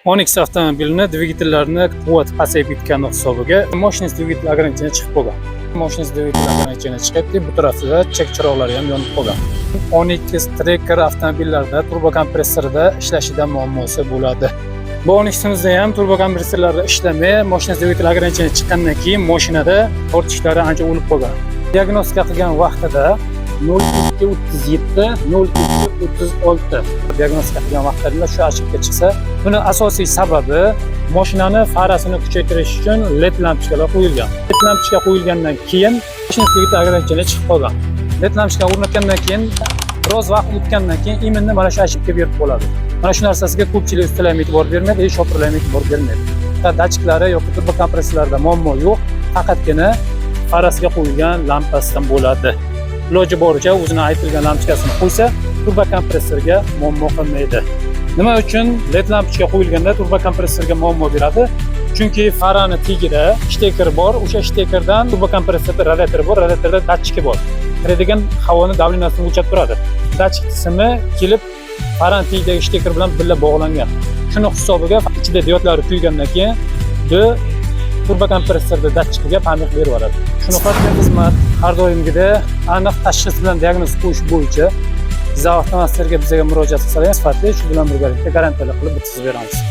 Onyx avtomobilini dvigatellarini quvvati pasayib ketgani hisobiga moshinist dvigatel ограничение chiqib qolgan. Moshinist dvigatel ограничение chiqib, bu tarafida chek chiroqlari ham yonib qolgan. Onyx Tracker avtomobillarda turbo kompressorida ishlashida muammosi bo'ladi. Bu Onyx'imizda ham turbo kompressorlar ishlamay, moshinist dvigatel ограничение chiqqandan keyin mashinada tortishlari ancha o'lib qolgan. Diagnostika qilgan vaqtida 0237 0236 diagnostika qilgan vaqtlarida shu ошибка chiqsa, buni asosiy sababi mashinani farasini kuchaytirish uchun LED lampochkalar qo'yilgan. LED lampochka qo'yilgandan keyin mashina dvigatel ограничение chiqib qolgan. LED lampochka o'rnatgandan keyin biroz vaqt o'tgandan keyin именно mana shu ошибка berib qoladi. Mana shu narsasiga ko'pchilik ustalar ham e'tibor bermaydi, shofirlar ham e'tibor bermaydi. Datchiklari yoki turbo kompressorlarda muammo yo'q, faqatgina farasiga qo'yilgan lampasidan bo'ladi. Iloji boricha o'zini aytilgan lampochkasini qo'ysa, turbo kompressorga muammo qilmaydi. Nima uchun LED lampochka qo'yilganda turbo kompressorga muammo beradi? Chunki farani tagida shteker bor, o'sha shtekerdan turbo kompressorda radiator bor, radiatorda datchiki bor. Kiradigan havoni davleniyasini o'lchab turadi. Datchik qismi kelib farani tagidagi shteker bilan birga bog'langan. Shuni hisobiga ichida diodlari kuygandan keyin turbo kompressorda datchikiga pamir berib yuboradi. Shunaqa xizmat har doimgidek aniq tashxis bilan diagnoz qo'yish bo'yicha Zav avtomasterga bizga murojaat qilsangiz, sifatli shu bilan birgalikda garantiyali qilib bitkazib beramiz.